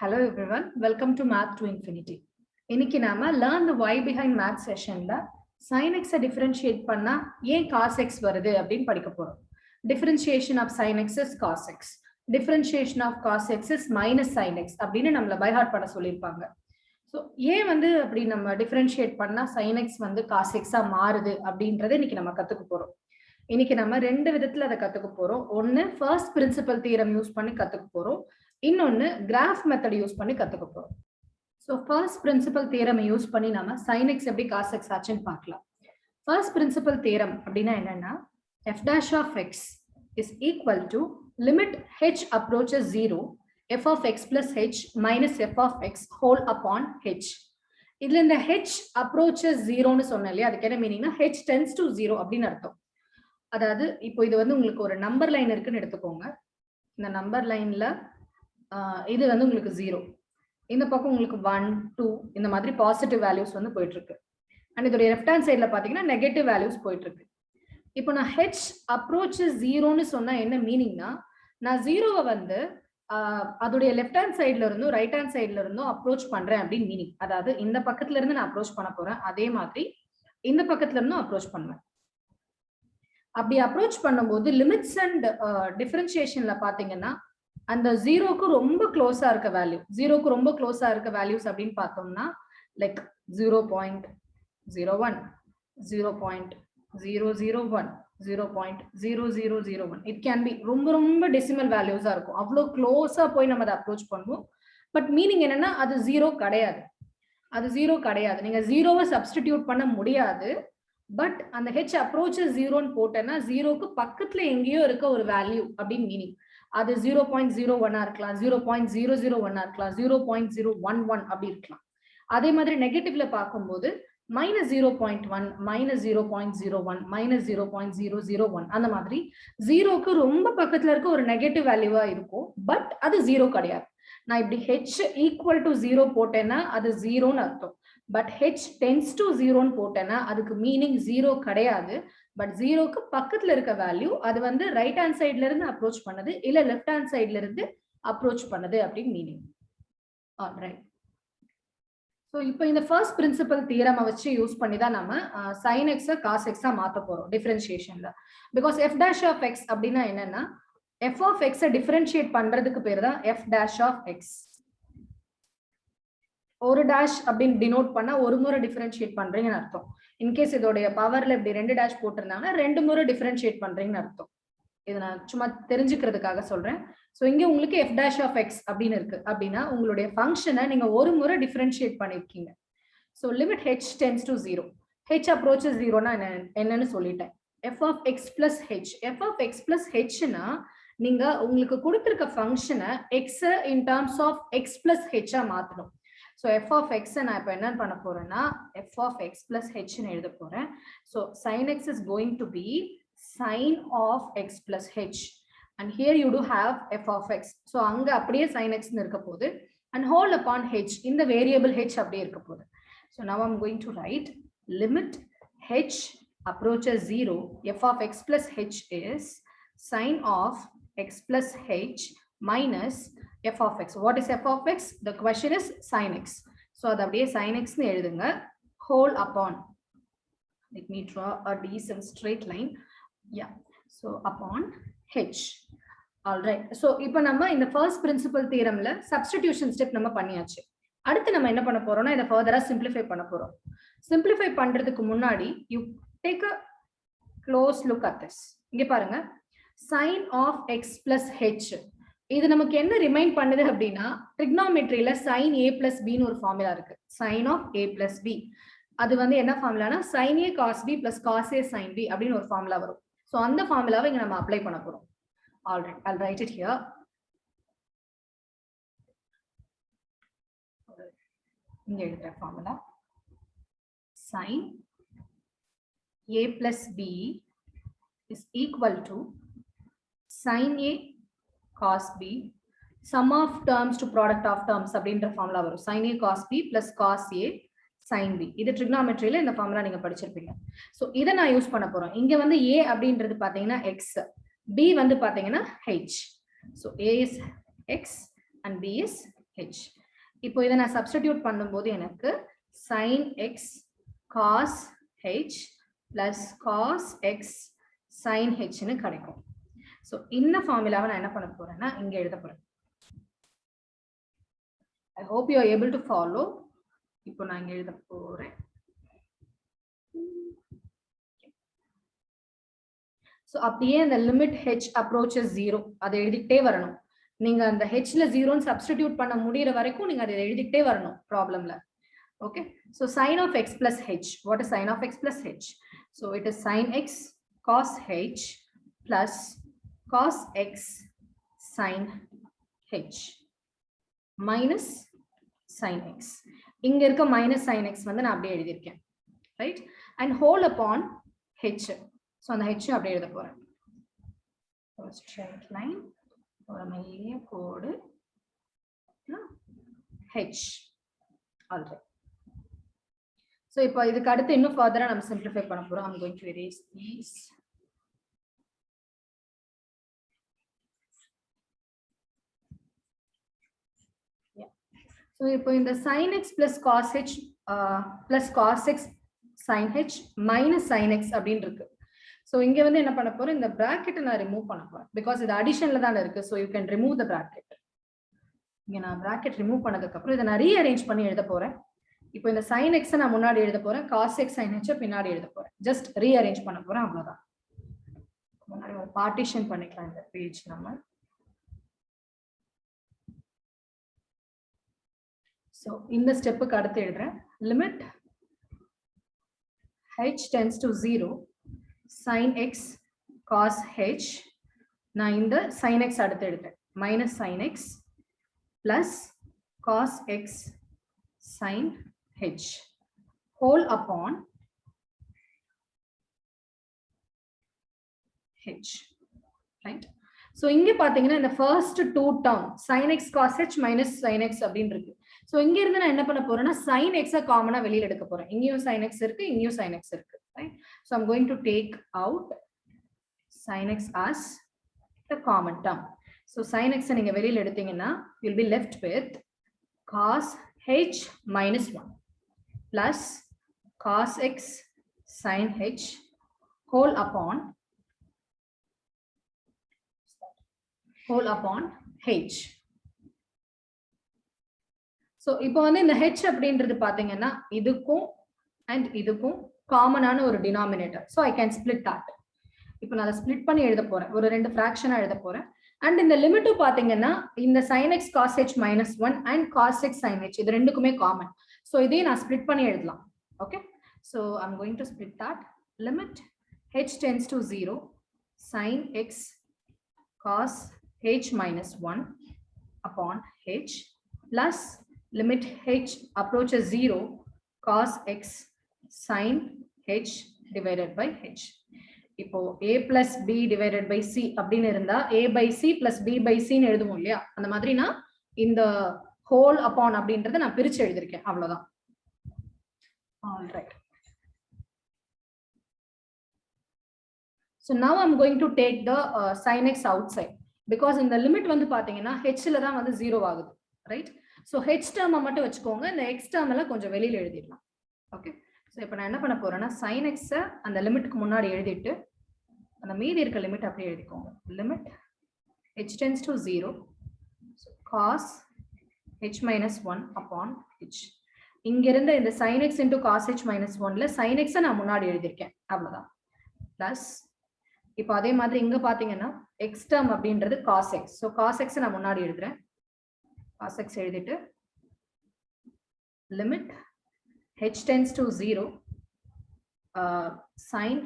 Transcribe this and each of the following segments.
Hello everyone, welcome to Math to Infinity. இன்னைக்கு நாம learn the why behind math sessionல sin x differentiate பண்ணா ஏன் cos x வருது அப்படினு படிக்க போறோம். Differentiation of sin x is cos x. Differentiation of cos x is minus sin x அப்படினு நம்மள by heart பண்ண சொல்லிருப்பாங்க. So ஏன் வந்து அப்படி நம்ம differentiate பண்ணா sin x வந்து cos x ஆ மாறுது அப்படின்றதை இன்னைக்கு நம்ம கத்துக்க போறோம். இன்னைக்கு நம்ம ரெண்டு விதத்துல அதை கத்துக்க போறோம். ஒன்னு first principle theorem யூஸ் பண்ணி கத்துக்க போறோம். இன்னொன்னு கிராஃப் மெத்தட் யூஸ் பண்ணி கத்துக்க போறோம். So first principle theorem use பண்ணி நாம sin x எப்படி cos x ஆச்சுன்னு பார்க்கலாம். ஃபர்ஸ்ட் பிரின்சிபல் தியரம் அப்படினா என்னன்னா f dash of x is equal to limit h approaches 0 f of x plus h minus f of x whole upon h. இதுல இந்த h approaches 0 னு சொன்னேன், அதுக்கு என்ன மீனிங்னா h tends to 0 அப்படினு அர்த்தம். அதாவது இப்போ இது வந்து உங்களுக்கு ஒரு நம்பர் லைன் இருக்குன்னு எடுத்துக்கோங்க. இந்த நம்பர் லைன்ல இது வந்து உங்களுக்கு 0, இந்த பக்கம் உங்களுக்கு 1 2 இந்த மாதிரி பாசிட்டிவ் வேல்யூஸ் வந்து போயிட்டு இருக்கு. அண்ட் இதோட லெஃப்ட் ஹேண்ட் சைடுல பாத்தீங்கன்னா நெகட்டிவ் வேல்யூஸ் போயிட்டு இருக்கு. இப்போ நான் h அப்ரோச்சஸ் 0ன்னு சொன்னா என்ன மீனிங்னா, நான் 0வை வந்து அதோடைய லெஃப்ட் ஹேண்ட் சைடுல இருந்தும் ரைட் ஹேண்ட் சைடுல இருந்தும் அப்ரோச் பண்றேன் அப்படின்னு மீனிங். அதாவது இந்த பக்கத்துல இருந்து நான் அப்ரோச் பண்ண போறேன், அதே மாதிரி இந்த பக்கத்துல இருந்தும் அப்ரோச் பண்ணுவேன். அப்படி அப்ரோச் பண்ணும்போது லிமிட்ஸ் அண்ட் டிஃபரன்சியேஷன்ல பாத்தீங்கன்னா அந்த 0க்கு ரொம்ப க்ளோஸா இருக்க வேல்யூ, 0க்கு ரொம்ப க்ளோஸா இருக்க வேல்யூஸ் அப்படின்னு பார்த்தோம்னா லைக் 0.01 0.001 0.0001 இட் கேன் பி ரொம்ப ரொம்ப டெசிமல் வேல்யூஸா இருக்கும். அவ்வளோ க்ளோஸா போய் நம்ம அதை அப்ரோச் பண்ணுவோம். பட் மீனிங் என்னன்னா அது 0 கிடையாது, அது 0 கிடையாது. நீங்க 0வை சப்ஸ்டிடியூட் பண்ண முடியாது. பட் அந்த h அப்ரோச்சஸ் 0ன்னு போட்டேன்னா 0க்கு பக்கத்துல எங்கேயோ இருக்க ஒரு வேல்யூ அப்படின்னு மீனிங். அது 0.01 இருக்கலாம், 0.001 இருக்கலாம், 0.011 அப்படி இருக்கலாம். அதே மாதிரி நெகட்டிவ்ல பார்க்கும்போது -0.1 -0.01 -0.001 அந்த மாதிரி 0க்கு ரொம்ப பக்கத்துல இருக்க ஒரு நெகட்டிவ் வேல்யூவா இருக்கும். பட் அது 0 கிடையாது. நான் இப்படி h ஈக்குவல் டு 0 போட்டேன்னா அது 0ன்னு அர்த்தம். பட் h டென்ஸ் டு 0ன்னு போட்டேன்னா அதுக்கு மீனிங் 0 கிடையாது. பட் 0க்கு பக்கத்துல இருக்க வேல்யூ அது வந்து ரைட் ஹேண்ட் சைட்ல இருந்து அப்ரோச் பண்ணது இல்ல லெஃப்ட் ஹேண்ட் சைட்ல இருந்து அப்ரோச் பண்ணது அப்படின்னு மீனிங். ஆல்ரைட். ஸோ இப்போ இந்த ஃபர்ஸ்ட் பிரின்சிபல் தியரமை வச்சு யூஸ் பண்ணி தான் நம்ம sin x cos x மாற்ற போறோம் டிஃபரன்ஷியேஷன்ல. Because f dash of x அப்படின்னா என்னன்னா f of x டிஃபரன்ஷியேட் பண்றதுக்கு பேர் தான் f dash of x. ஒரு டேஷ் அப்படின்னு டினோட் பண்ணா ஒரு முறை டிஃபரன்ஷியேட் பண்றீங்கன்னு அர்த்தம். இன்கேஸ் இதோடைய பவர்ல இப்படி 2 டேஷ் போட்டிருந்தாங்கன்னா 2 முறை டிஃபரன்ஷியேட் பண்றீங்கன்னு அர்த்தம். இதை நான் சும்மா தெரிஞ்சுக்கிறதுக்காக சொல்றேன். ஸோ இங்க உங்களுக்கு f dash of x அப்படின்னு இருக்கு அப்படின்னா உங்களுடைய ஃபங்க்ஷனை நீங்க ஒரு முறை டிஃபரன்ஷியேட் பண்ணிருக்கீங்க. So limit h tends to 0, h approaches 0னா என்னன்னு சொல்லிட்டேன். f of x plus h, f of x plus hனா நீங்க உங்களுக்கு கொடுத்திருக்க ஃபங்க்ஷனை x in terms of x plus h மாத்தணும். So f of x நான் இப்போ என்ன பண்ண போறேன்னா f of x plus h ன்னு எழுத போறேன். So sin x is going to be sin of x plus h and here you do have f of x. So அங்க அப்படியே sin x ன்னு இருக்க போகுது and whole upon h, இந்த variable h அப்படியே இருக்க போகுது. So now I'm going to write limit h approaches 0 f of x plus h is sin of x plus h minus f of x. What is f of x? The question is sin x. So அது அப்படியே sin x ன்னு எழுதுங்க. whole upon, let me draw a decent straight line. Yeah, so upon h. All right. So இப்போ நம்ம இந்த first principle theoremல substitution step நம்ம பண்ணியாச்சு. அடுத்து நம்ம என்ன பண்ண போறோம்னா இதை further simplify பண்ண போறோம். simplify பண்றதுக்கு முன்னாடி you take a close look at this. இங்க பாருங்க, sin of x plus h. இது நமக்கு என்ன ரிமைண்ட் பண்ணுது அப்படின்னா ட்ரிக்னாமெட்ரியில sin a plus b ன்னு ஒரு ஃபார்முலா இருக்கு. sin of a plus b அது வந்து என்ன ஃபார்முலானா sin a cos b plus cos a sin b அப்படின்னு ஒரு ஃபார்முலா வரும். ஸோ அந்த ஃபார்முலாவை இங்க நம்ம அப்ளை பண்ண போறோம். Alright, I'll write it here. இங்க எழுதுற formula sin a plus b is equal to sin a cos b sum of terms to product of terms அப்படின்ற ஃபார்முலா வரும். sin a cos b plus cos a sin b. இது ட்ரிக்னாமெட்ரியில இந்த formula நீங்க படிச்சிருப்பீங்க. So இதை நான் use பண்ண போறோம். இங்க வந்து a அப்படின்றது பாத்தீங்கன்னா x, b வந்து பாத்தீங்கன்னா h. So a is x and b is h. இப்போ இதை நான் சப்ஸ்டிடியூட் பண்ணும்போது எனக்கு sin x cos h plus cos x sin h ன்னு கிடைக்கும். ஸோ இந்த ஃபார்முலாவை நான் என்ன பண்ண போறேன்னா இங்க எழுத போறேன். I hope you are able to follow. இப்போ நான் இங்க எழுத போறேன். ஸோ அப்படியே அந்த லிமிட் h approaches 0 அதை எழுதிக்கிட்டே வரணும். நீங்க அந்த ஹெச்ல 0ன்னு சப்ஸ்டிடியூட் பண்ண முடியற வரைக்கும் நீங்க அதை எழுதிக்கிட்டே வரணும் ப்ராப்ளம்ல. Okay, so sin of x plus h. What is sin of x plus h? So it is sin x cos h plus cos x sin h minus sin x. இங்க இருக்க minus sin x வந்து நான் அப்படியே எழுதியிருக்கேன், right? And whole upon h. So அந்த h அப்படியே எழுத போறேன். Straight line, ஒரு மெல்லிய கோடு, h. Alright. So இப்போ இதுக்கு அடுத்து இன்னும் further நம்ம simplify பண்ண போறோம். I'm going to erase these. Yeah. So இப்போ இந்த sin x plus cos h plus cos x sin h minus sin x அப்படின்னு இருக்கு. So இங்க வந்து என்ன பண்ண போறேன், இந்த bracket நான் ரிமூவ் பண்ண போறேன் because இது அடிஷன்ல தான் இருக்கு. So you can remove the bracket. இங்க நான் bracket ரிமூவ் பண்ணதுக்கு அப்புறம் இதை நான் ரீஅரேஞ்ச் பண்ணி எழுத போறேன். இப்போ இந்த sin x நான் முன்னாடி எழுத போறேன், cos x sin h பின்னாடி எழுத போறேன். ஜஸ்ட் ரீஅரேஞ்ச் பண்ண போறேன், அவ்வளவுதான். முன்னாடி ஒரு பார்ட்டிஷன் பண்ணிக்கலாம் இந்த பேஜ் நம்ம. சோ இந்த ஸ்டெப்புக்கு அடுத்து எழுதுறேன். Limit h tends to 0 sin x cos h. நான் இந்த sin x அடுத்து எழுதுறேன். minus sin x plus cos x sin h whole upon h, right? So இங்க பாத்தீங்கன்னா இந்த first two term sin x cos h minus sin x அப்படின்னு இருக்கு. So இங்க இருந்து நான் என்ன பண்ண போறேன்னா sin x காமனா வெளியில எடுக்க போறேன். இங்கேயும் sin x இருக்கு, இங்கேயும் sin x இருக்கு, right? So I'm going to take out sin x as the common term. So sin x நீங்க வெளியில எடுத்தீங்கன்னா you'll be left with cos h minus 1 plus cos x sin h whole upon h. So இப்போ வந்து இந்த h அப்படின்றது பாத்தீங்கன்னா இதுக்கும் and இதுக்கும் காமனான ஒரு denominator. So I can split that. இப்போ நான் அதை ஸ்பிளிட் பண்ணி எழுத போறேன், ஒரு ரெண்டு ஃபிராக்ஷனா எழுத போறேன். அண்ட் இந்த லிமிட்டும் பாத்தீங்கன்னா இந்த sin x cos h minus 1 and cos x sin h இது ரெண்டுக்குமே காமன். ஸோ இதையும் நான் ஸ்பிளிட் பண்ணி எழுதலாம். Okay, so I'm going to split that. Limit h tends to 0 sin x cos h minus 1 upon h plus limit h approaches 0 cos x sin h divided by h. இப்போ a plus b divided by c அப்படின்னு இருந்தா a by c plus b by c ன்னு எழுதுவோம் இல்லையா, அந்த மாதிரி நான் இந்த whole upon அப்படின்றத நான் பிரிச்சு எழுதிருக்கேன், அவ்வளவுதான். All right. So now I'm going to take the sin x outside because இந்த லிமிட் வந்து பாத்தீங்கன்னா hல தான் வந்து 0 ஆகுது, ரைட்? So h டேர்ம் மட்டும் வச்சுக்கோங்க, இந்த x டேர்ம் எல்லாம் கொஞ்சம் வெளியில எழுதிடலாம். ஓகே, ஸோ இப்போ நான் என்ன பண்ண போறேன்னா sin x அந்த லிமிட்டுக்கு முன்னாடி எழுதிட்டு அந்த மீதி இருக்க லிமிட் அப்படியே எழுதிக்கோங்க. Limit h tends to 0 cos h minus 1 upon h. இங்க இருந்த இந்த sin x into cos h minus 1ல sin x நான் முன்னாடி எழுதியிருக்கேன், அவ்வளவுதான். பிளஸ் இப்போ அதே மாதிரி இங்க பாத்தீங்கன்னா x டேர்ம் அப்படின்றது cos x. So cos x நான் முன்னாடி எழுதுறேன், cos x எழுதிட்டு limit h tends to 0 sin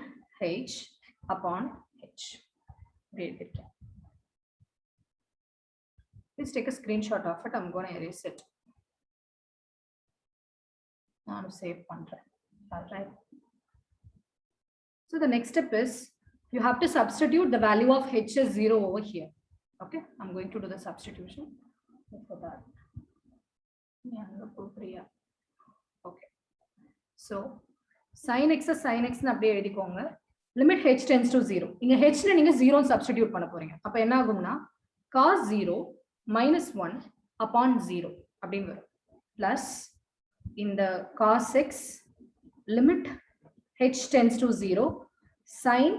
h upon h. Please take a screenshot of it. I'm going to erase it. I'm save பண்றேன். All right. So the next step is you have to substitute the value of h as 0 over here. Okay, I'm going to do the substitution for that. Okay, so sin x ன்னு அப்படியே எழுதிக்கோங்க. Limit h tends to 0. இங்க h ல நீங்க 0 substitute பண்ண போறீங்க. அப்ப என்ன ஆகும்னா cos 0 minus 1 upon 0 அப்படின்னு வரும். Plus இந்த cos x limit h tends to 0 sin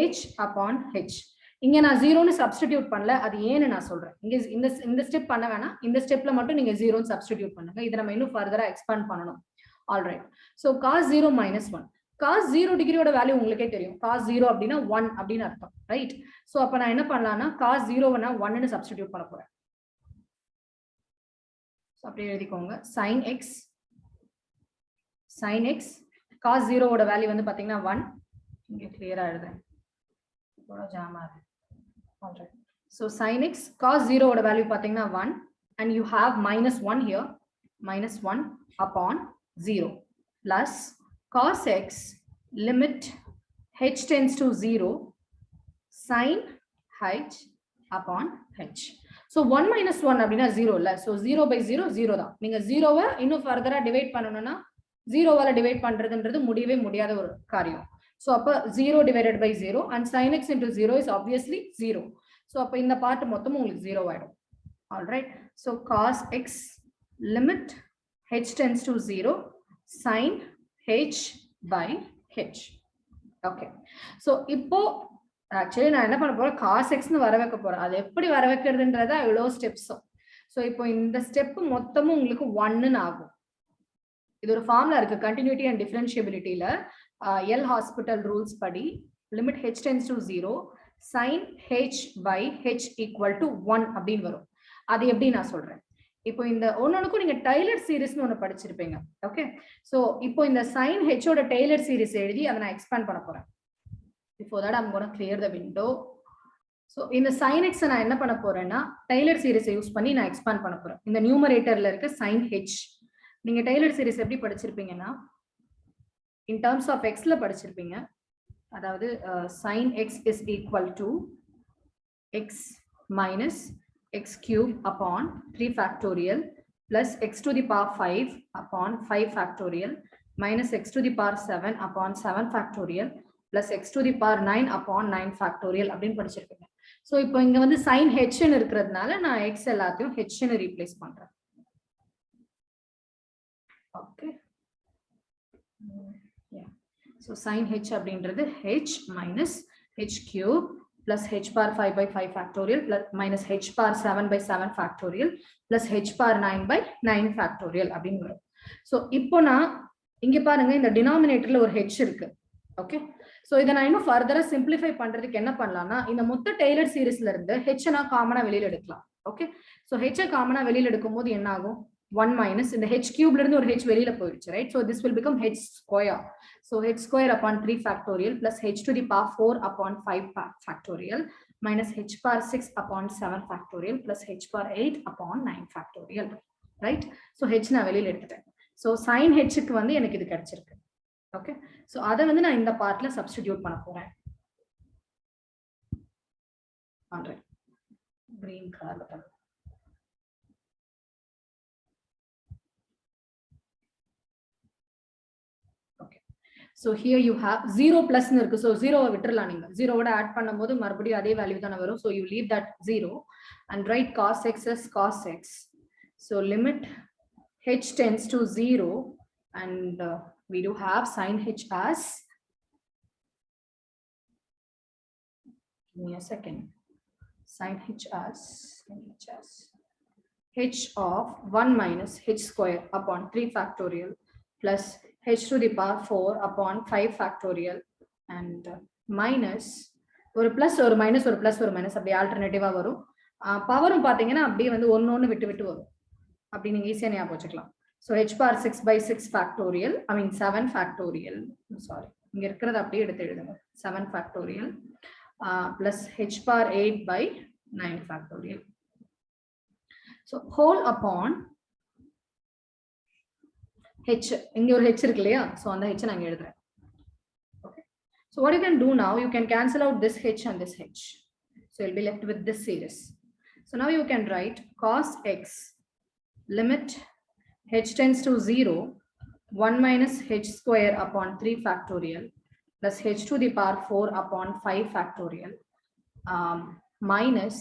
h upon h. இங்க நான் 0 னு சப்ஸ்டிட்யூட் பண்ணல, அது ஏன்னு நான் சொல்றேன். இங்க இந்த ஸ்டெப் பண்ண வேணாம், இந்த ஸ்டெப்ல மட்டும் நீங்க 0 னு சப்ஸ்டிட்யூட் பண்ணுங்க. இத நம்ம இன்னும் ஃபர்தரா எக்ஸ்பாண்ட் பண்ணனும். Alright. So cos 0 minus 1. cos 0 டிகிரியோட வேல்யூ உங்களுக்கே தெரியும். cos 0 அப்படினா 1 அப்படினு அர்த்தம், ரைட்? சோ அப்ப நான் என்ன பண்ணலாம்னா cos 0 னா 1 னு சப்ஸ்டிட்யூட் பண்ண போறேன். சோ அப்படியே எழுதிக்கோங்க. sin x cos 0 ஓட வேல்யூ வந்து பாத்தீங்கன்னா 1. இங்க கிளியரா எழுதுறேன். போட ஜாமா இருக்கு. Alright. So sin x cos 0 ஓட வேல்யூ பாத்தீங்கன்னா 1 and you have minus 1 here, minus 1 upon 0 plus cos x limit h tends to 0 sin h upon h. So 1 minus 1 அப்படினா 0 இல்ல. So 0 by 0 0 தான். நீங்க 0வை இன்னும் ஃபர்தரா டிவைட் பண்ணனும்னா 0வால டிவைட் பண்றதுன்றது முடியவே முடியாத ஒரு காரியம். So அப்ப 0 divided by 0 and sin x into 0 is obviously 0. So அப்ப இந்த பார்ட் மொத்தமும் உங்களுக்கு 0 ஆயிடும். All right. So cos x limit h tends to 0 sin h by h. Okay. So இப்போ actually நான் என்ன பண்ண போறேன், cos x னு வர வைக்க போறேன். அது எப்படி வர வைக்கிறதுன்றத இவ்வளவு ஸ்டெப்ஸ். So இப்போ இந்த ஸ்டெப் மொத்தமும் உங்களுக்கு 1 னு ஆகும். இது ஒரு ஃபார்முலா இருக்கு கண்டினியூட்டி அண்ட் டிஃபரன்ஷியபிலிட்டில. எல் ஹாஸ்பிட்டல் ரூல்ஸ் படி limit h tends to 0 sin h by h equal to 1 அப்படின்னு வரும். அது எப்படி நான் சொல்றேன். இப்போ இந்த ஒன்னொன்னுக்கும் நீங்க டெய்லர் சீரிஸ்னு ஒன்னு படிச்சிருப்பீங்க. ஓகே. சோ இப்போ இந்த sin h ஓட டெய்லர் சீரிஸ் எழுதி அதை நான் எக்ஸ்பாண்ட் பண்ண போறேன். Before that I'm going to clear the window. So இந்த sin x நான் என்ன பண்ண போறேன்னா டெய்லர் சீரிஸை யூஸ் பண்ணி நான் எக்ஸ்பாண்ட் பண்ண போறேன். இந்த நியூமரேட்டர்ல இருக்க sin h நீங்க டெய்லர் சீரிஸ் எப்படி படிச்சிருப்பீங்கன்னா in terms of x ல படிச்சிருப்பீங்க. அதாவது sin x is equal to x minus x cube upon 3 factorial plus x to the power 5 upon 5 factorial minus x to the power 7 upon 7 factorial plus x to the power 9 upon 9 factorial அப்படின்னு படிச்சிருப்பீங்க. So இப்போ இங்க வந்து sin h ன்னு இருக்கிறதுனால நான் x எல்லாத்தையும் h ன்னு ரீப்ளேஸ் பண்றேன். ஓகே. So sin h அப்படின்றது h minus h cube plus h power 5 by 5 factorial plus minus h power 7 by 7 factorial plus h power 9 by 9 factorial அப்படின்னு வரும். So இப்போ நான் இங்க பாருங்க இந்த டினாமினேட்டர்ல ஒரு h இருக்கு. ஓகே. சோ இத நான் இன்னும் ஃபர்தரா சிம்பிளிஃபை பண்றதுக்கு என்ன பண்ணலாம்னா இந்த மொத்த டெய்லர் சீரிஸ்ல இருந்து h நான் காமனா வெளியில எடுக்கலாம். ஓகே. சோ h காமனா வெளியில எடுக்கும்போது என்ன ஆகும், 1 minus இந்த h cube ல இருந்து ஒரு h வெளியில போயிடுச்சு, right? So this will become h square. So h square upon 3 factorial plus h to the power 4 upon 5 factorial minus h power 6 upon 7 factorial plus h power 8 upon 9 factorial, right? So h நான் வெளியில எடுத்துட்டேன். So sin h க்கு வந்து எனக்கு இது கிடைச்சிருக்கு. Okay. So அத வந்து நான் இந்த பார்ட்ல சப்ஸ்டிட்யூட் பண்ண போறேன். Alright. green color button. So here you have 0 plus னு இருக்கு. So 0 விட்டுறலாம் நீங்க. 0 ஓட ஆட் பண்ணும்போது மறுபடியும் அதே வேல்யூ தான வரும். So you leave that 0 and write cos x as cos x. So limit h tends to 0 and we do have sin h as, give me a second, sin h as h of 1 minus h square upon 3 factorial plus h to the power 4 upon 5 factorial and minus ஒரு plus ஒரு minus ஒரு plus ஒரு minus அப்படி ஆல்டர்னேட்டிவா வரும். பவரும் பாத்தீங்கன்னா அப்படியே வந்து ஒன்னு விட்டு விட்டு வரும். அப்படி நீங்க ஈஸியா ஞாபகம் வச்சுக்கலாம். So h power 6 by 6 factorial, I mean 7 factorial, sorry இங்க இருக்கிறது அப்படியே எடுத்து எழுதுங்க, 7 factorial plus h power 8 by 9 factorial. So whole upon h, இங்க ஒரு h இருக்கு இல்லையா, சோ அந்த h நான் இங்க எழுதுறேன். Okay. So what you can do now, you can cancel out this h and this h. So you'll be left with this series. So now you can write cos x limit h tends to 0 1 minus h square upon 3 factorial plus h to the power 4 upon 5 factorial minus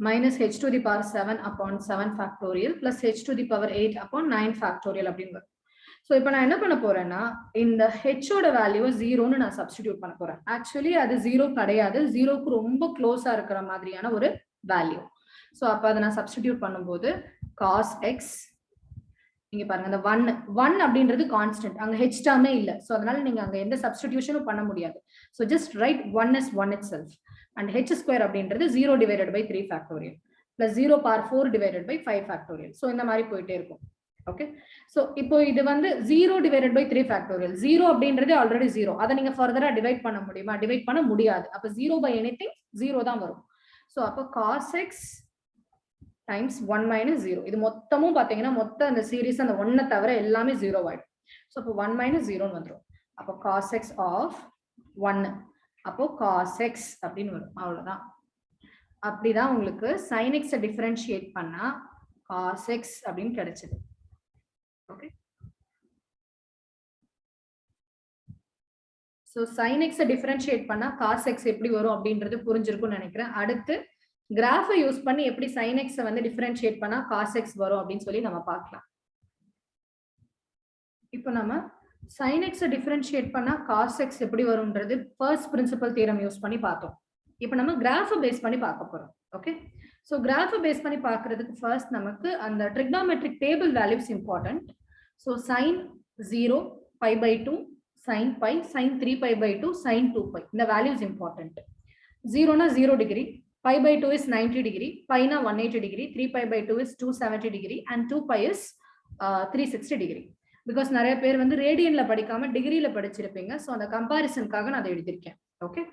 minus h to the power 7 upon 7 factorial plus h to the power 8 upon 9 factorial அப்படின்னு வரும். So இப்போ நான் என்ன பண்ண போறேன்னா இந்த ஹெச்சோட வேல்யூவை ஜீரோன்னு நான் சப்ஸ்டிடியூட் பண்ண போறேன். ஆக்சுவலி அது ஜீரோ கிடையாது, ஜீரோக்கு ரொம்ப க்ளோஸா இருக்கிற மாதிரியான ஒரு வேல்யூ. ஸோ அப்போ அதை நான் சப்ஸ்டிடியூட் பண்ணும்போது காஸ் எக்ஸ், நீங்க பாருங்க அந்த ஒன் அப்படின்றது கான்ஸ்டன்ட், அங்க ஹெச் டேர்மே இல்லை. ஸோ அதனால நீங்க அங்க எந்த சப்ஸ்டிடியூஷனும் பண்ண முடியாது. So just right 1 as 1 itself and h square அப்படின்றது 0 divided by 3 factorial plus 0 power 4 divided by 5 factorial. So இந்த மாதிரி போயிட்டே இருக்கும். ஓகே, ஸோ இப்போ இது வந்து 0 divided by 3 factorial. 0 அப்படின்றது ஆல்ரெடி 0, அதை நீங்க ஃபர்தரா டிவைட் பண்ண முடியுமா? டிவைட் பண்ண முடியாது. அப்போ 0 by anything 0 தான் வரும். ஸோ அப்போ cos x times 1 minus 0. இது மொத்தமும் பாத்தீங்கன்னா மொத்த அந்த சீரீஸ் அந்த 1 தவிர எல்லாமே 0 ஆயிடும். ஸோ அப்போ 1 minus 0 வந்துடும். அப்போ cos x of 1, அப்போ cos x அப்படின்னு வரும். அவ்வளவுதான். அப்படிதான் உங்களுக்கு sin x டிஃபரன்ஷியேட் பண்ணா cos x அப்படின்னு கிடைச்சது. Okay, so sin x differentiate பண்ணா cos x எப்படி வரும் அப்படின்றது புரிஞ்சிருக்கும்னு நினைக்கிறேன். அடுத்து கிராஃபை யூஸ் பண்ணி எப்படி sin x வந்து டிஃபரன்ஷியேட் பண்ணா cos x வரும் அப்படின்னு சொல்லி நம்ம பார்க்கலாம். இப்போ நம்ம sin x டிஃபரன்ஷியேட் பண்ணா cos x எப்படி வரும்ன்றது ஃபர்ஸ்ட் பிரின்சிபல் தியரம் யூஸ் பண்ணி பார்த்தோம். இப்போ நம்ம கிராஃபை பேஸ் பண்ணி பார்க்க போறோம். ஓகே, ஸோ கிராஃபை பேஸ் பண்ணி பார்க்கறதுக்கு ஃபர்ஸ்ட் நமக்கு அந்த trigonometric table values important. So sin 0 pi by 2, sin pi, sin 3 pi by 2, sin 2 pi, இந்த வேல்யூஸ் இம்பார்ட்டன்ட். 0னா 0 டிகிரி, pi by 2 is 90 degree, pi na 180 degree, 3 pi by 2 is 270 degree and 2 pi is 360 degree. Because நிறைய பேர் வந்து ரேடியன்ல படிக்காம டிகிரில படிச்சிருப்பீங்க. So அந்த கம்பேரிசனுக்காக நான் அதை எழுதிருக்கேன். Okay,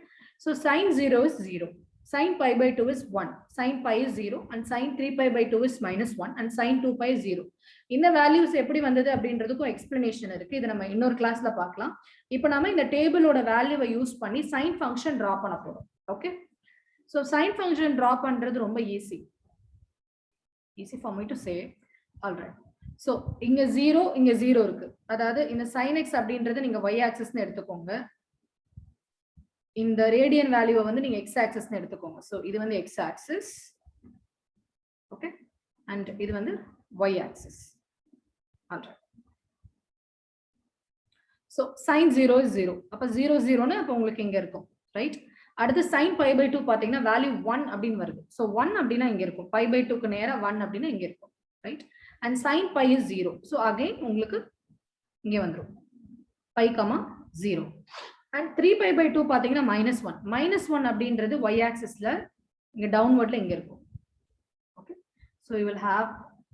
so sin 0 is 0, sin pi by 2 is 1, sin pi is 0 and sin 3 pi by 2 is -1 and sin 2 pi is 0. இந்த வேல்யூஸ் எப்படி வந்தது அப்படின்றதுக்கும் எக்ஸ்பிளனேஷன் இருக்கு. இதை நம்ம இன்னொரு கிளாஸ்ல பார்க்கலாம். இப்போ நாம இந்த டேபிளோட வேல்யூவை யூஸ் பண்ணி sin ஃபங்க்ஷன் டிரா பண்ண போறோம். Okay, so sin function draw பண்றது ரொம்ப easy for me to say. All right, so இங்க 0 இங்க 0 இருக்கு. அதாவது இந்த sin x அப்படின்றது நீங்க y axis னு எடுத்துக்கோங்க, இந்த ரேடியன் வேல்யூவை வந்து நீங்க x axis னு எடுத்துக்கோங்க. so இது வந்து x axis, okay, and இது வந்து y axis. All right, so sin 0 is 0. அப்ப 0 0 னு அப்ப உங்களுக்கு இங்க இருக்கும், ரைட்? அடுத்து sin pi by 2 பாத்தீங்கன்னா வேல்யூ 1 அப்படின்னு வருது. சோ 1 அப்படின்னா இங்க இருக்கும், pi by 2 க்கு நேரா 1 அப்படின்னா இங்க இருக்கும், right? and sin pi is 0. So again உங்களுக்கு இங்க வந்துரும் pi, 0. and 3 pi by 2 பாத்தீங்கன்னா -1. -1 அப்படின்றது y axisல இங்க டவுன்வர்ட்ல இங்க இருக்கும். Okay, so you will have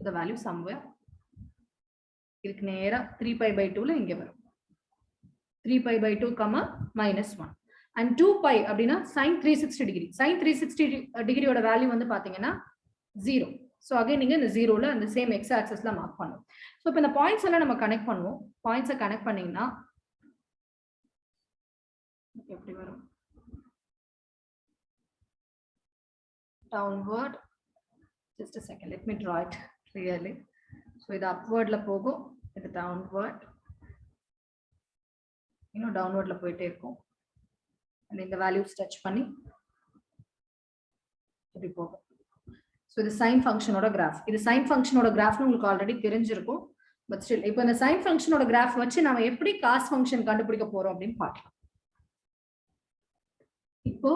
the value somewhere. இதுக்கு நேரா 3 pi by 2ல இங்க வரும். 3 pi by 2, -1. and 2 pi அப்படினா sin 360 degree. sin 360 டிகிரியோட வேல்யூ வந்து பாத்தீங்கன்னா 0. சோ அகைன் நீங்க இந்த 0ல அந்த சேம் x ஆக்சிஸ்ல மார்க் பண்ணனும். சோ இப்போ இந்த பாயிண்ட்ஸ் எல்லாம் நம்ம கனெக்ட் பண்ணுவோம். பாயிண்ட்ஸை கனெக்ட் பண்ணீங்கன்னா எப்படி வரும்? downward, just a second, let me draw it clearly. so இது upwardல போகும், இது downward, இன்னும் downwardல போயிட்டே இருக்கும். இந்த வேல்யூஸ் டச் பண்ணி இப்படி போகும். சோ இது sin ஃபங்க்ஷனோட கிராஃப். இது sin ஃபங்க்ஷனோட கிராஃப்னு உங்களுக்கு ஆல்ரெடி தெரிஞ்சிருக்கும். பட் ஸ்டில் இப்போ இந்த sin ஃபங்க்ஷனோட கிராஃப் வச்சு நாம எப்படி cos ஃபங்க்ஷன் கண்டுபிடிக்க போறோம் அப்படின்னு பார்க்கலாம். இப்போ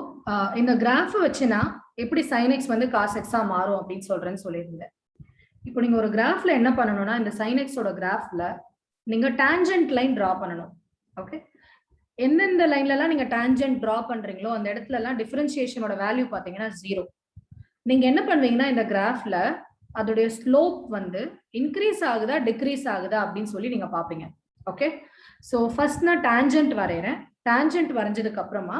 இந்த கிராஃப் வச்சுனா எப்படி sin x வந்து cos x ஆ மாறும் அப்படின்னு சொல்றேன்னு சொல்லியிருந்தேன். இப்போ நீங்க ஒரு கிராஃப்ல என்ன பண்ணணும்னா இந்த sin x ஓட கிராஃப்ல நீங்க டான்ஜென்ட் லைன் டிரா பண்ணணும். ஓகே, எந்தெந்த லைன்ல எல்லாம் நீங்க டான்ஜென்ட் டிரா பண்றீங்களோ அந்த இடத்துல எல்லாம் டிஃபரன்ஷியேஷனோட வேல்யூ பாத்தீங்கன்னா 0. நீங்க என்ன பண்ணுவீங்கன்னா இந்த கிராஃப்ல அதோடைய ஸ்லோப் வந்து இன்க்ரீஸ் ஆகுதா டிக்ரீஸ் ஆகுதா அப்படின்னு சொல்லி நீங்க பாப்பீங்க. ஓகே, சோ ஃபர்ஸ்ட் நான் டான்ஜென்ட் வரையறேன். டான்ஜென்ட் வரைஞ்சதுக்கு அப்புறமா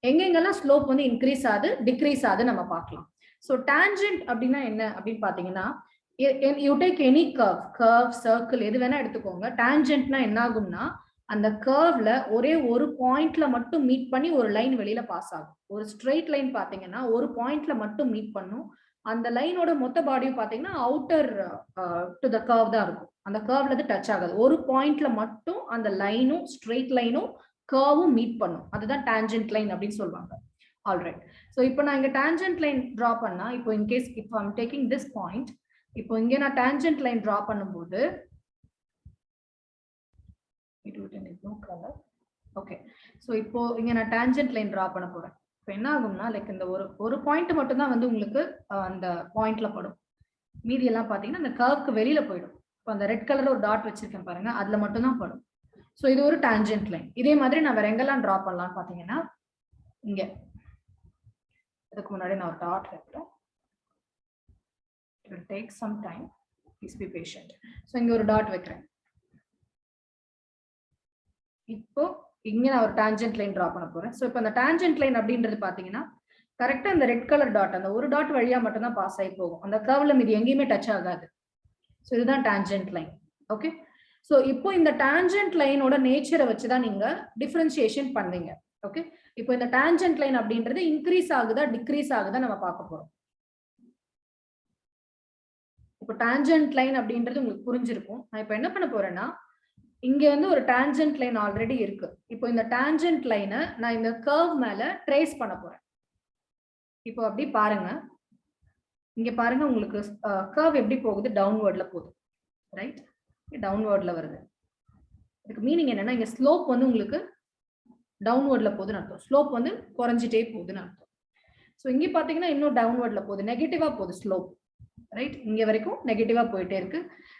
எங்கெங்கெல்லாம் ஸ்லோப் வந்து இன்க்ரீஸ் ஆகுது டிக்ரீஸ் ஆகுது நம்ம பார்க்கலாம். சோ டான்ஜென்ட் அப்படின்னா என்ன அப்படின்னு பாத்தீங்கன்னா you take any curve, circle எது வேணா எடுத்துக்கோங்க. டான்ஜென்ட்னா என்ன ஆகும்னா அந்த கர்வ்ல ஒரே ஒரு பாயிண்ட்ல மட்டும் மீட் பண்ணி ஒரு லைன் வெளியில பாஸ் ஆகும். ஒரு ஸ்ட்ரெயிட் லைன் பாத்தீங்கன்னா ஒரு பாயிண்ட்ல மட்டும் மீட் பண்ணும். அந்த லைனோட மொத்த பாடியும் பாத்தீங்கன்னா அவுட்டர் டு த கர்வ் தான் இருக்கும். அந்த கர்வ்ல இருந்து டச் ஆகாது. ஒரு பாயிண்ட்ல மட்டும் அந்த லைனும் ஸ்ட்ரெயிட் லைனும் கர்வும் மீட் பண்ணும். அதுதான் டான்ஜென்ட் லைன் அப்படின்னு சொல்லுவாங்க. ஆல்ரைட். ஸோ இப்போ நான் இங்க டேஞ்சன்ட் லைன் டிரா பண்ணா, இப்போ இன்கேஸ் இப்போ ஐம் டேக்கிங் திஸ் பாயிண்ட், இப்போ இங்க நான் டேஞ்சன்ட் லைன் டிரா பண்ணும்போது ஓகே. ஸோ இப்போ இங்க நான் டேஞ்சன்ட் லைன் டிரா பண்ண போறேன். இப்போ என்ன ஆகும்னா லைக் இந்த ஒரு பாயிண்ட் மட்டும் தான் வந்து உங்களுக்கு அந்த பாயிண்ட்ல படும். மீதி எல்லாம் பாத்தீங்கன்னா அந்த கர்வ்க்கு வெளியில போயிடும். இப்போ அந்த ரெட் கலர்ல ஒரு டாட் வச்சிருக்கேன் பாருங்க, அதுல மட்டும் தான் படும். ஸோ இது ஒரு டேஞ்சன்ட் லைன். இதே மாதிரி நான் வேற எங்கெல்லாம் டிரா பண்ணலாம்னு பாத்தீங்கன்னா இங்க இதுக்கு முன்னாடி நான் ஒரு டாட் வைக்கிறேன். It will take some time. Please be patient. So இங்க ஒரு டாட் வைக்கிறேன். இப்போ இங்க நான் ஒரு டான்ஜென்ட் லைன் டிரா பண்ண போறேன். ஸோ இப்போ அந்த டான்ஜென்ட் லைன் அப்படின்றது பாத்தீங்கன்னா கரெக்டா இந்த ரெட் கலர் டாட், அந்த ஒரு டாட் வழியா மட்டும் தான் பாஸ் ஆகி போகும். அந்த கர்வ்ல மீதி எங்கேயுமே டச் ஆகாது. ஸோ இதுதான் டான்ஜென்ட் லைன். ஓகே. ஸோ இப்போ இந்த டான்ஜென்ட் லைனோட நேச்சரை வச்சுதான் நீங்க டிஃபரன்சியேஷன் பண்ணீங்க. ஓகே. இப்போ இந்த டான்ஜென்ட் லைன் அப்படின்றது இன்க்ரீஸ் ஆகுதா டிக்ரீஸ் ஆகுதா நம்ம பார்க்க போறோம். இப்போ டான்ஜென்ட் லைன் அப்படின்றது உங்களுக்கு புரிஞ்சிருக்கும். நான் இப்போ என்ன பண்ண போறேன்னா இங்க வந்து ஒரு டான்ஜென்ட் லைன் ஆல்ரெடி இருக்கு. இப்போ இந்த டான்ஜென்ட் லைனை நான் இந்த கர்வ் மேல ட்ரேஸ் பண்ண போறேன். இப்போ அப்படி பாருங்க, இங்க பாருங்க உங்களுக்கு கர்வ் எப்படி போகுது, டவுன்வர்ட்ல போகுது. ரைட், டவுன்வர்ட்ல வருது. இதுக்கு மீனிங் என்னன்னா இங்க ஸ்லோப் வந்து உங்களுக்கு டவுன்வர்ட்ல போகுதுன்னு அர்த்தம். ஸ்லோப் வந்து குறைஞ்சிட்டே போகுதுன்னு அர்த்தம். ஸோ இங்க பாத்தீங்கன்னா இன்னும் டவுன்வர்ட்ல போகுது, நெகட்டிவா போகுது ஸ்லோப். ரைட், இங்க வரைக்கும் நெகட்டிவா போயிட்டே இருக்கு.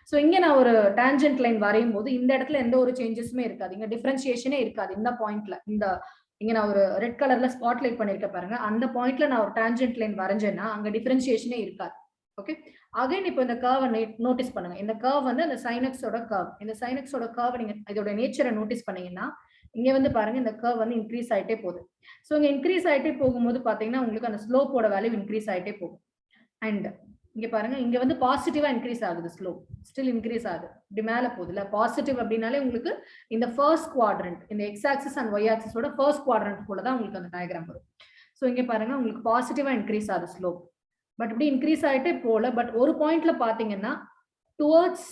ஸோ இங்க நான் ஒரு டான்ஜென்ட் லைன் வரையும் போது இந்த இடத்துல எந்த ஒரு சேஞ்சஸுமே இருக்காது, இங்க டிஃபரன்சியேஷனே இருக்காது. இந்த பாயிண்ட்ல இங்க நான் ஒரு ரெட் கலர்ல ஸ்பாட்லைட் பண்ணிருக்க பாருங்க, அந்த பாயிண்ட்ல நான் ஒரு டான்ஜென்ட் லைன் வரைஞ்சேன்னா அங்க டிஃபரன்சியேஷனே இருக்காது. ஓகே. அகைன் இப்போ இந்த கர்வை நோட்டீஸ் பண்ணுங்க. இந்த கர்வ் வந்து அந்த சைனக்ஸோட கர்வ். இந்த சைனக்ஸோட கர்வ் நீங்க இதோட நேச்சரை நோட்டீஸ் பண்ணீங்கன்னா இங்க வந்து பாருங்க இந்த கர்வ் வந்து இன்க்ரீஸ் ஆயிட்டே போகுது. ஸோ இங்க இன்க்ரீஸ் ஆயிட்டே போகும்போது பாத்தீங்கன்னா உங்களுக்கு அந்த ஸ்லோப்போட வேல்யூ இன்க்ரீஸ் ஆயிட்டே போகும். அண்ட் இங்க பாருங்க இங்க வந்து பாசிட்டிவா இன்க்ரீஸ் ஆகுது, ஸ்லோப் ஸ்டில் இன்க்ரீஸ் ஆகுது, இப்படி மேல போகுதுல. பாசிட்டிவ் அப்படின்னாலே உங்களுக்கு இந்த ஃபர்ஸ்ட் குவாட்ரண்ட், இந்த எக்ஸ் ஆக்சிஸ் அண்ட் ஒய் ஆக்சிஸோட ஃபர்ஸ்ட் குவாட்ரண்ட் கூட தான் உங்களுக்கு அந்த டயக்ராம் வரும். ஸோ இங்க பாருங்க உங்களுக்கு பாசிட்டிவா இன்க்ரீஸ் ஆகுது ஸ்லோப், பட் இப்படி இன்க்ரீஸ் ஆயிட்டே போல. பட் ஒரு பாயிண்ட்ல பாத்தீங்கன்னா டுவர்ட்ஸ்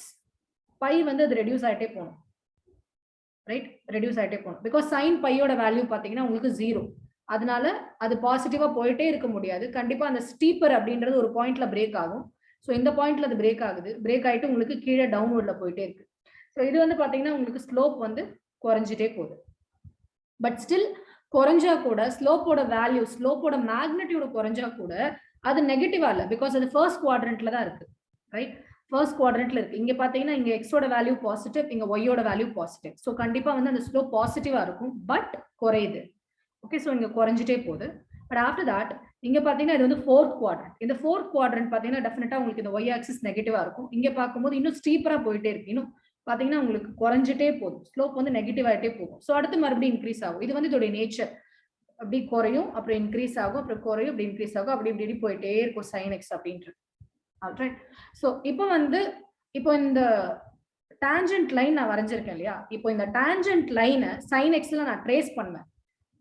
பை வந்து அது ரெடியூஸ் ஆயிட்டே போகணும். ரைட், ரெடியூஸ் ஆயிட்டே போகணும். பிகாஸ் சைன் பையோட வேல்யூ பாத்தீங்கன்னா உங்களுக்கு 0. அதனால அது பாசிட்டிவா போயிட்டே இருக்க முடியாது. கண்டிப்பா அந்த ஸ்டீப்பர் அப்படின்றது ஒரு பாயிண்ட்ல பிரேக் ஆகும். ஸோ இந்த பாயிண்ட்ல அது பிரேக் ஆகுது, பிரேக் ஆயிட்டு உங்களுக்கு கீழே டவுன்வர்ட்ல போயிட்டே இருக்கு. ஸோ இது வந்து பாத்தீங்கன்னா உங்களுக்கு ஸ்லோப் வந்து குறைஞ்சிட்டே போகுது. பட் ஸ்டில் குறைஞ்சா கூட ஸ்லோப்போட வேல்யூ, ஸ்லோப்போட மேக்னிடியூட் குறைஞ்சா கூட அது நெகட்டிவா இல்ல, பிகாஸ் அது ஃபர்ஸ்ட் குவாட்ரண்ட்ல தான் இருக்கு. ரைட், ஃபர்ஸ்ட் குவாட்ரண்ட்ல இருக்கு. இங்க பாத்தீங்கன்னா இங்க எக்ஸோட வேல்யூ பாசிட்டிவ், இங்க ஒய்யோட வேல்யூ பாசிட்டிவ். ஸோ கண்டிப்பா வந்து அந்த ஸ்லோப் பாசிட்டிவா இருக்கும், பட் குறையுது. ஓகே. ஸோ இங்க குறைஞ்சிட்டே போகுது. பட் ஆஃப்டர் தட் இங்க பாத்தீங்கன்னா இது வந்து ஃபோர்த் குவாட்ரண்ட். இந்த ஃபோர்த் குவாட்ரண்ட் பாத்தீங்கன்னா டெஃபினட்டா உங்களுக்கு இந்த ஒய் ஆக்சிஸ் நெகட்டிவா இருக்கும். இங்க பார்க்கும்போது இன்னும் ஸ்டீப்பரா போயிட்டே இருக்கு, இன்னும் பாத்தீங்கன்னா உங்களுக்கு குறைஞ்சிட்டே போகுது, ஸ்லோப் வந்து நெகட்டிவ் ஆயிட்டே போகும். ஸோ அடுத்து மறுபடியும் இன்க்ரீஸ் ஆகும். இது வந்து இதோட நேச்சர். அப்படி குறையும், அப்புறம் இன்க்ரீஸ் ஆகும், அப்புறம் குறையும், அப்படி இன்க்ரீஸ் ஆகும், அப்படி இப்படி போயிட்டே இருக்கும் சைன் எக்ஸ் அப்படின்றது. ஆல்ரைட். ஸோ இப்போ வந்து இப்போ இந்த டான்ஜென்ட் லைன் நான் வரைஞ்சிருக்கேன் இல்லையா, இப்போ இந்த டான்ஜென்ட் லைனை சைன் எக்ஸ்ல நான் ட்ரேஸ் பண்ணுவேன்.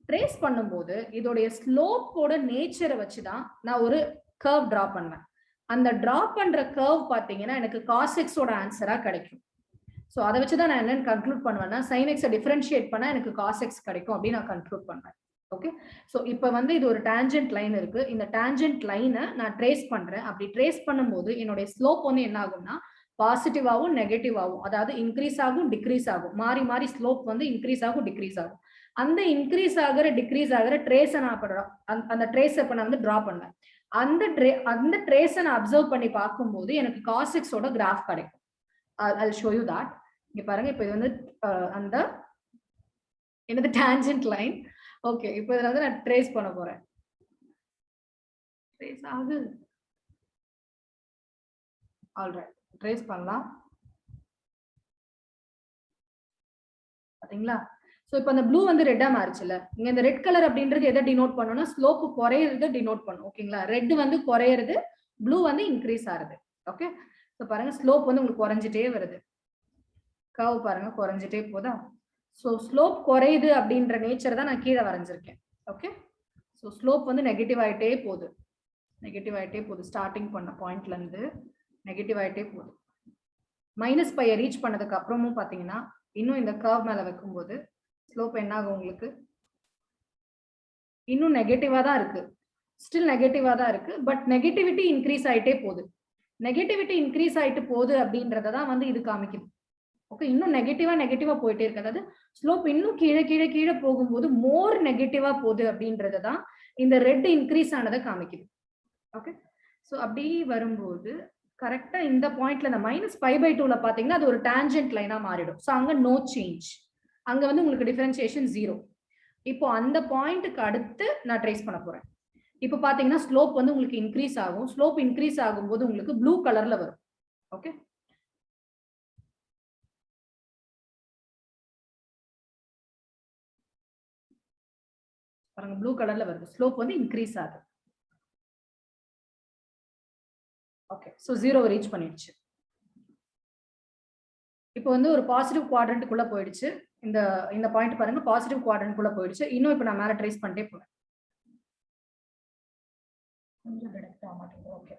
ட்ரேஸ் பண்ணும்போது இதோடைய ஸ்லோப்போட நேச்சரை வச்சுதான் நான் ஒரு கர்வ் டிரா பண்ணுவேன். அந்த டிரா பண்ற கர்வ் பாத்தீங்கன்னா எனக்கு காஸ் எக்ஸோட ஆன்சரா கிடைக்கும். ஸோ அதை வச்சுதான் நான் என்னன்னு கன்க்ளூட் பண்ணுவேன்னா சைன் எக்ஸை டிஃபரன்ஷியேட் பண்ணா எனக்கு காஸ் எக்ஸ் கிடைக்கும் அப்படின்னு நான் கன்க்ளூட் பண்ணுவேன். ஓகே. ஸோ இப்போ வந்து இது ஒரு டான்ஜென்ட் லைன் இருக்கு. இந்த டான்ஜென்ட் லைனை நான் ட்ரேஸ் பண்றேன். அப்படி ட்ரேஸ் பண்ணும்போது என்னுடைய ஸ்லோப் வந்து என்ன ஆகும்னா பாசிட்டிவாகவும் நெகட்டிவாகவும், அதாவது இன்க்ரீஸ் ஆகும் டிக்ரீஸ் ஆகும், மாறி மாறி ஸ்லோப் வந்து இன்க்ரீஸ் ஆகும் டிக்ரீஸ் ஆகும். அந்த இன்க்ரீஸ் ஆகிற டிக்ரீஸ் ஆகிற ட்ரேஸை நான் பண்றேன், அந்த ட்ரேஸ் இப்ப நான் வந்து டிரா பண்ணுவேன். அந்த ட்ரேஸை நான் அப்சர்வ் பண்ணி பார்க்கும்போது எனக்கு காஸ் எக்ஸோட கிராஃப் கிடைக்கும். I'll show you that. இங்க பாருங்க, இப்போ இது வந்து அந்த என்னது டான்ஜென்ட் லைன். ஓகே, இப்போ இதுல வந்து நான் ட்ரேஸ் பண்ண போறேன். ட்ரேஸ் ஆகுது. ஆல்ரைட், ட்ரேஸ் பண்ணலாம். பாத்தீங்களா? சோ இப்போ அந்த ப்ளூ வந்து ரெட்டா மாறிச்சுல. இங்க இந்த ரெட் கலர் அப்படின்றது எதை டினோட் பண்ணும்னா ஸ்லோப் குறையிறது டினோட் பண்ணும். ஓகேங்களா? ரெட் வந்து குறையிறது, ப்ளூ வந்து இன்க்ரீஸ் ஆகுது. ஓகே. சோ பாருங்க ஸ்லோப் வந்து உங்களுக்கு குறைஞ்சிட்டே வருது. கர்வ் பாருங்க குறைஞ்சிட்டே போதா? சோ ஸ்லோப் குறையுது அப்படின்ற நேச்சர் தான் நான் கீழே வரைஞ்சிருக்கேன். ஓகே. சோ ஸ்லோப் வந்து நெகட்டிவ் ஆயிட்டே போகுது, நெகட்டிவ் ஆயிட்டே போகுது. ஸ்டார்டிங் பண்ண பாயிண்ட்ல இருந்து நெகட்டிவ் ஆயிட்டே போகுது. மைனஸ் பையை ரீச் பண்ணதுக்கு அப்புறமும் பாத்தீங்கன்னா இன்னும் இந்த கர்வ் மேல வைக்கும்போது ஸ்லோப் என்ன ஆகும் உங்களுக்கு இன்னும் நெகட்டிவா தான் இருக்கு, ஸ்டில் நெகட்டிவா தான் இருக்கு. பட் நெகட்டிவிட்டி இன்க்ரீஸ் ஆயிட்டே போகுது. நெகட்டிவிட்டி இன்க்ரீஸ் ஆயிட்டு போகுது அப்படின்றத தான் வந்து இது காமிக்குது. ஓகே, இன்னும் நெகட்டிவா போயிட்டே இருக்கு. அதாவது ஸ்லோப் இன்னும் கீழே போகும்போது மோர் நெகட்டிவா போகுது அப்படின்றத தான் இந்த ரெட் இன்க்ரீஸ் ஆனதை காமிக்குது. ஓகே, ஸோ அப்படி வரும்போது கரெக்டா இந்த பாயிண்ட்ல இந்த -π/2ல பாத்தீங்கன்னா அது ஒரு டான்ஜென்ட் லைனா மாறிடும். ஸோ அங்க நோ சேஞ்ச், அங்க வந்து உங்களுக்கு டிஃபரன்சியேஷன் 0. இப்போ அந்த பாயிண்ட்டுக்கு அடுத்து நான் ட்ரேஸ் பண்ண போறேன். இப்போ பாத்தீங்கன்னா ஸ்லோப் வந்து உங்களுக்கு இன்க்ரீஸ் ஆகும். ஸ்லோப் இன்க்ரீஸ் ஆகும்போது உங்களுக்கு ப்ளூ கலர்ல வரும். ஓகே, பாருங்க ப்ளூ கலர்ல வருது. ஸ்லோப் வந்து இன்க்ரீஸ் ஆகுது. ஓகே, ஸோ 0 ரீச் பண்ணிடுச்சு. இப்போ வந்து ஒரு பாசிட்டிவ் குவாட்ரண்ட்டுக்குள்ள போயிடுச்சு. இந்த இந்த பாயிண்ட் பாருங்க, பாசிட்டிவ் குவாட்ரண்ட்டுக்குள்ள போயிடுச்சு. இன்னும் இப்போ நான் மேல ட்ரேஸ் பண்ணிட்டே போறேன். கொஞ்சம் டிடெக்ட் ஆக மாட்டேங்குது. ஓகே,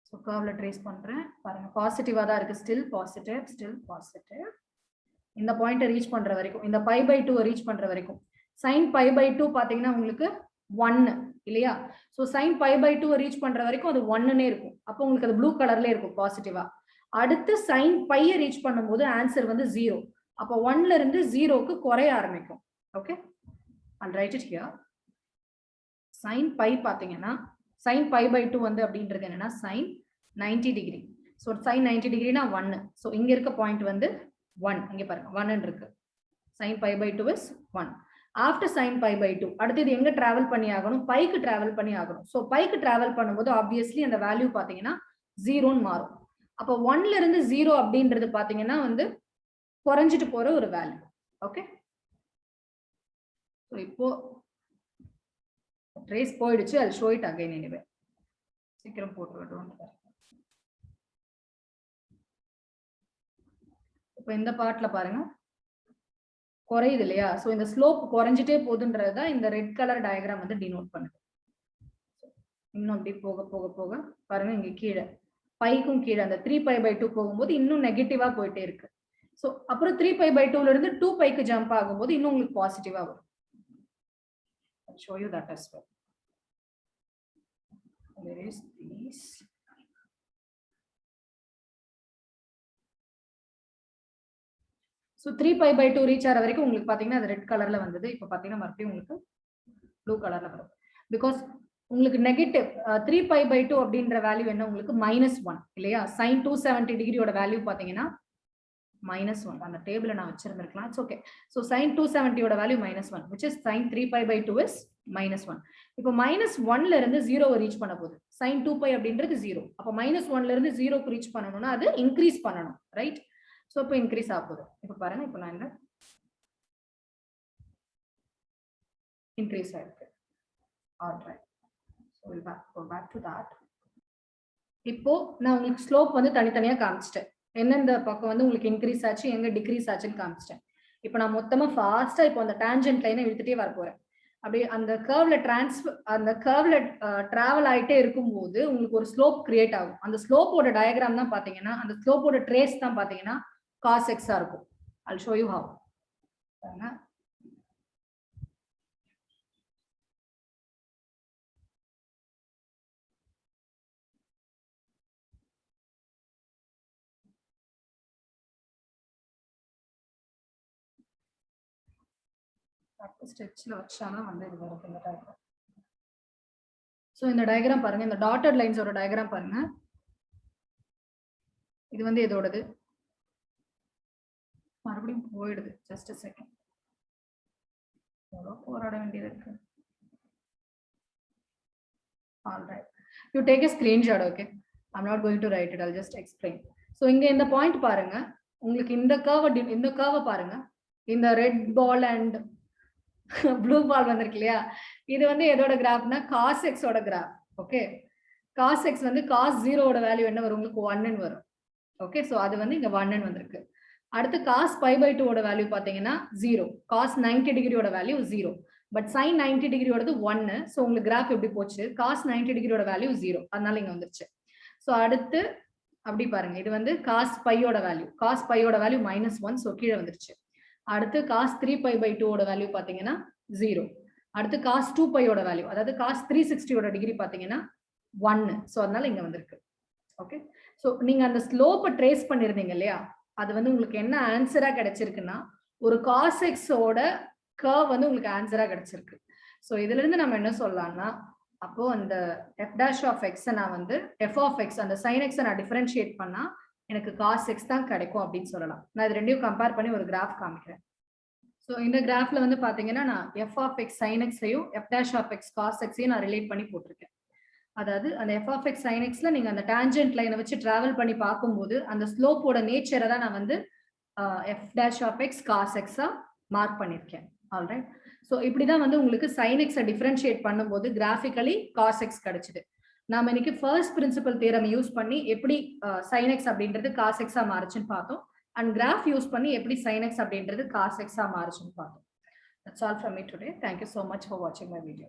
ஸோ கர்வ்ல ட்ரேஸ் பண்றேன். பாருங்க பாசிட்டிவா தான் இருக்கு. Still positive. இந்த பாயிண்ட்டை ரீச் பண்ற வரைக்கும், இந்த π/2 ரீச் பண்ற வரைக்கும் sin π/2 பாத்தீங்கன்னா உங்களுக்கு 1 இல்லையா? ஸோ sin π/2 ரீச் பண்ற வரைக்கும் அது 1னே இருக்கும். அப்போ உங்களுக்கு அது ப்ளூ கலர்ல இருக்கும் பாசிட்டிவா. அடுத்து sin π ரீச் பண்ணும்போது ஆன்சர் வந்து 0. அப்போ 1ல இருந்து 0க்கு குறைய ஆரம்பிக்கும். Okay, I'll write it here. sin π பாத்தீங்கன்னா sin π/2 வந்து அப்படின்றது என்னன்னா sin 90 degree. So sin 90 டிகிரினா 1. So இங்க இருக்க பாயிண்ட் வந்து 1. இங்க பாருங்க 1 இருக்கு. sin π/2 is 1. after sin π/2 அடுத்து இது எங்க டிராவல் பண்ணி ஆகணும்? பைக்கு டிராவல் பண்ணி ஆகணும். ஸோ பைக்கு டிராவல் பண்ணும்போது ஆப்வியஸ்லி அந்த வேல்யூ பாத்தீங்கன்னா 0ன்னு மாறும். அப்போ 1ல இருந்து 0 அப்படின்றது பாத்தீங்கன்னா வந்து குறைஞ்சிட்டு போற ஒரு வேல்யூ. ஓகே, ஸோ இப்போ ட்ரேஸ் போயிடுச்சு. I'll show it again anyway. சீக்கிரம் போட்டுருவோம். இப்போ இந்த பார்ட்ல பாருங்க குறையுது இல்லையா? ஸோ இந்த ஸ்லோப் குறைஞ்சிட்டே போகுதுன்றது தான் இந்த ரெட் கலர் டயக்ராம் வந்து டினோட் பண்ணுது. இன்னும் அப்படி போக போக போக பாருங்க இங்க கீழே பைக்கும் கீழே அந்த 3π/2 போகும்போது இன்னும் நெகட்டிவா போயிட்டே இருக்கு. ஸோ அப்புறம் 3π/2ல இருந்து 2πக்கு ஜம்ப் ஆகும்போது இன்னும் உங்களுக்கு பாசிட்டிவா வரும். I'll show you that as well. There is these. So 3π/2 reach ஆகிற வரைக்கும் உங்களுக்கு பாத்தீங்கன்னா அது ரெட் கலர்ல வந்தது. இப்போ பாத்தீங்கன்னா மறுபடியும் உங்களுக்கு ப்ளூ கலர்ல வரும். பிகாஸ் உங்களுக்கு நெகட்டிவ் 3π/2 அப்படின்ற வேல்யூ என்ன? உங்களுக்கு -1 இல்லையா? sin 270 டிகிரியோட வேல்யூ பாத்தீங்கன்னா -1. அந்த டேபிள நான் வச்சிருந்திருக்கலாம். It's okay. ஸோ sin 270 ஓட value -1 which is sin 3π/2 is -1. இப்போ -1ல இருந்து 0 ரீச் பண்ண போகுது. sin 2π அப்படின்றது 0. அப்போ -1ல இருந்து 0க்கு ரீச் பண்ணணும்னா அது இன்க்ரீஸ் பண்ணணும், ரைட்? ஸோ இப்போ இன்க்ரீஸ் ஆக போகுது. இப்போ பாருங்க, இப்போ நான் இந்த இன்க்ரீஸ் ஆயிருக்கு. Alright, so we'll go back to that. இப்போ நான் உங்களுக்கு ஸ்லோப் வந்து தனித்தனியா காமிச்சிட்டேன். எந்தெந்த பக்கம் வந்து உங்களுக்கு இன்க்ரீஸ் ஆச்சு, எங்க டிக்ரீஸ் ஆச்சுன்னு காமிச்சிட்டேன். இப்போ நான் மொத்தமா ஃபாஸ்டா இப்போ அந்த டான்ஜென்ட் லைனை இழுத்துட்டே வர போறேன். அப்படி அந்த கர்வ்ல டிராவல் ஆயிட்டே இருக்கும்போது உங்களுக்கு ஒரு ஸ்லோப் கிரியேட் ஆகும். அந்த ஸ்லோப்போட டயக்ராம் தான் பாத்தீங்கன்னா, அந்த ஸ்லோப்போட ட்ரேஸ் தான் பாத்தீங்கன்னா cos x ஆ இருக்கும். I'll show you how. ஸ்ட்ரெச்ல வச்சாதான் வந்து இது வரும் இந்த டயக்ராம். ஸோ இந்த டயக்ராம் பாருங்க, இந்த டாட்டட் லைன்ஸோட டயக்ராம் பாருங்க. இது வந்து இதோடது மறுபடியும் போயிடுது. Just a second. போராட வேண்டியது இருக்கு. All right, you take a screenshot. Okay, I'm not going to write it, I'll just explain. So இங்க இந்த பாயிண்ட் பாருங்க, உங்களுக்கு இந்த கர்வ் பாருங்க. இந்த red ball and blue ball வந்திருக்கு இல்லையா? இது வந்து எதோட கிராஃப்னா cos x ஓட கிராஃப். ஓகே, cos x வந்து cos 0 ஓட வேல்யூ என்ன வரும்? உங்களுக்கு 1ன்னு வரும். ஓகே, சோ அது வந்து இங்க 1ன்னு வந்திருக்கு. அடுத்து cos π/2 ஓட வேல்யூ பாத்தீங்கன்னா 0. cos 90 டிகிரியோட வேல்யூ 0. பட் sin 90 டிகிரியோடது 1. சோ உங்களுக்கு கிராஃப் எப்படி போச்சு? cos 90 டிகிரியோட வேல்யூ 0. அதனால இங்க வந்துருச்சு. சோ அடுத்து அப்படி பாருங்க, இது வந்து cos π ஓட வேல்யூ. cos π ஓட வேல்யூ -1. சோ கீழே வந்துருச்சு. அடுத்து cos 3π/2 ஓட வேல்யூ பாத்தீங்கன்னா 0. அடுத்து cos 2π ஓட வேல்யூ, அதாவது cos 360 ஓட டிகிரி பாத்தீங்கன்னா 1. சோ அதனால இங்க வந்திருக்கு. ஓகே, சோ நீங்க அந்த ஸ்லோப்பை ட்ரேஸ் பண்ணிருந்தீங்க இல்லையா, அது வந்து உங்களுக்கு என்ன ஆன்சரா கிடைச்சிருக்குன்னா ஒரு cos x ஓட கர்வ் வந்து உங்களுக்கு ஆன்சரா கிடைச்சிருக்கு. சோ இதுல இருந்து நம்ம என்ன சொல்லலாம்னா, அப்போ அந்த f dash of x நான் வந்து f of x அந்த sin x நான் டிஃபரன்ஷியேட் பண்ணா எனக்கு cos x தான் கிடைக்கும் அப்படின்னு சொல்லலாம். நான் இது ரெண்டையும் கம்பேர் பண்ணி ஒரு கிராஃப் காமிக்கிறேன். சோ இந்த கிராஃப்ல வந்து பாத்தீங்கன்னா நான் f of x sin x ஐயும் f dash of x cos x ஐயும் நான் ரிலேட் பண்ணி போட்டிருக்கேன். அதாவது அந்த f of x sin x ல நீங்க அந்த டான்ஜென்ட் லைனை வச்சு டிராவல் பண்ணி பார்க்கும்போது அந்த ஸ்லோப்போட நேச்சரை தான் நான் வந்து f dash of x cos x ஆ மார்க் பண்ணிருக்கேன். ஆல்ரைட், சோ இப்படிதான் வந்து உங்களுக்கு sin x டிஃபரன்ஷியேட் பண்ணும்போது கிராஃபிக்கலி cos x கிடைச்சது. நாம இன்னைக்கு ஃபர்ஸ்ட் பிரின்சிபல் தியரம் யூஸ் பண்ணி எப்படி sin x அப்படின்றது cos x ஆ மாறுச்சுன்னு பார்த்தோம். அண்ட் கிராஃப் யூஸ் பண்ணி எப்படி sin x அப்படின்றது cos x ஆ மாறுச்சுன்னு பார்த்தோம். That's all from me today. Thank you so much for watching my video.